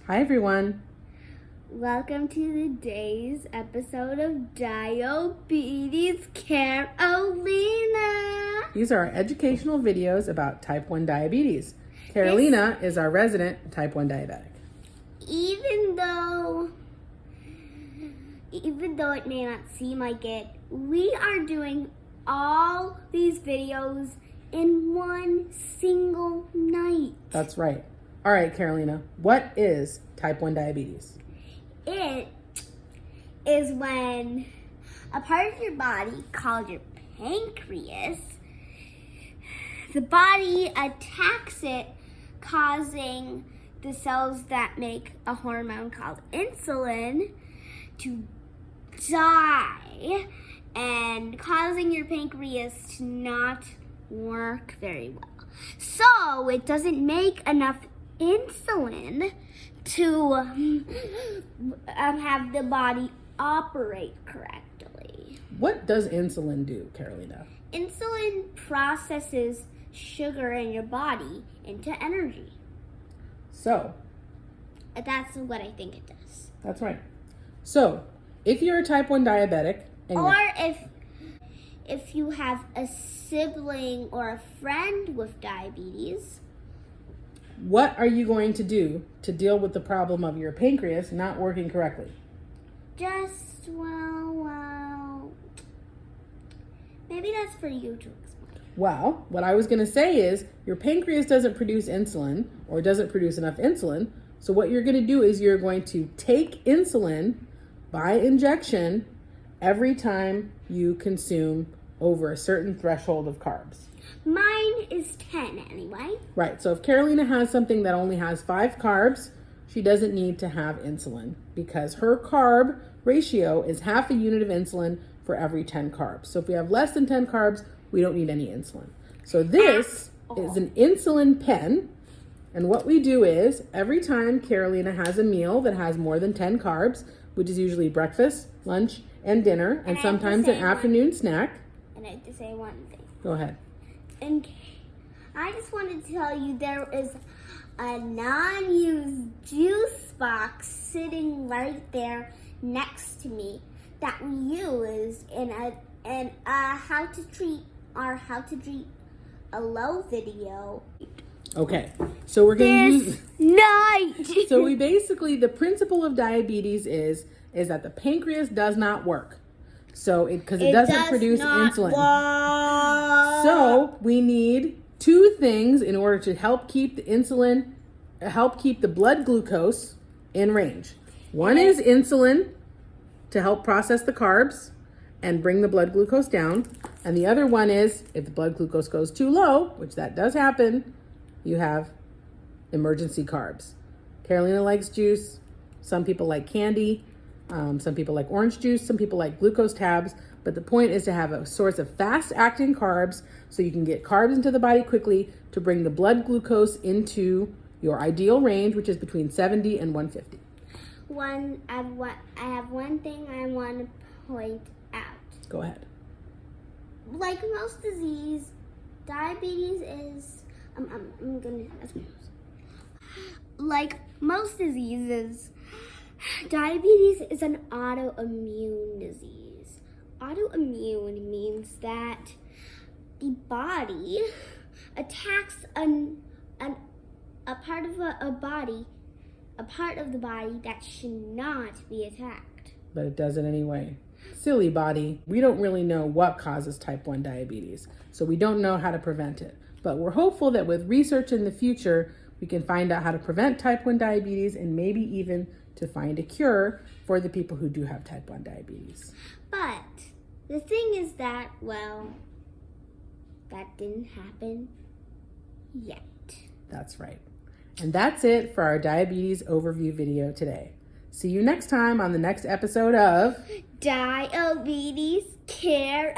Hi everyone. Welcome to today's episode of Diabetes Care-olina. These are our educational videos about type 1 diabetes. Care-olina is our resident type 1 diabetic. Even though it may not seem like it, we are doing all these videos in one single night. That's right. All right, Care-olina, what is type 1 diabetes? It is when a part of your body called your pancreas, the body attacks it, causing the cells that make a hormone called insulin to die and causing your pancreas to not work very well. So it doesn't make enough insulin to have the body operate correctly. What does insulin do, Care-olina? Insulin processes sugar in your body into energy. So, That's what I think it does. that's right. So, if you're a type 1 diabetic, and Or if you have a sibling or a friend with diabetes, what are you going to do to deal with the problem of your pancreas not working correctly? maybe that's for you to explain. Well, what I was going to say is your pancreas doesn't produce insulin or doesn't produce enough insulin. So what you're going to do is you're going to take insulin by injection every time you consume over a certain threshold of carbs. Mine is 10 anyway. Right. So if Care-olina has something that only has 5 carbs, she doesn't need to have insulin because her carb ratio is half a unit of insulin for every 10 carbs. So if we have less than 10 carbs, we don't need any insulin. So this is an insulin pen. And what we do is every time Care-olina has a meal that has more than 10 carbs, which is usually breakfast, lunch, and dinner, and sometimes an afternoon snack. And I have to say one thing. Go ahead. And I just wanted to tell you there is a non-used juice box sitting right there next to me that we use in how to treat a low video. Okay, so we're going to use night. So we basically, the principle of diabetes is that the pancreas does not work. So because it doesn't produce insulin. So we need 2 things in order to help keep the blood glucose in range. One is insulin to help process the carbs and bring the blood glucose down. And the other one is if the blood glucose goes too low, which that does happen, you have emergency carbs. Care-olina likes juice. Some people like candy. Some people like orange juice. Some people like glucose tabs. But the point is to have a source of fast-acting carbs so you can get carbs into the body quickly to bring the blood glucose into your ideal range, which is between 70 and 150. I have one thing I want to point out. Go ahead. Like most disease, diabetes is like most diseases, diabetes is an autoimmune disease. Autoimmune means that the body attacks a part of the body that should not be attacked. But it does it anyway. Silly body. We don't really know what causes type 1 diabetes, so we don't know how to prevent it. But we're hopeful that with research in the future, we can find out how to prevent type 1 diabetes and maybe even to find a cure for the people who do have type 1 diabetes. But the thing is that, that didn't happen yet. That's right. And that's it for our diabetes overview video today. See you next time on the next episode of Diabetes Care-olina.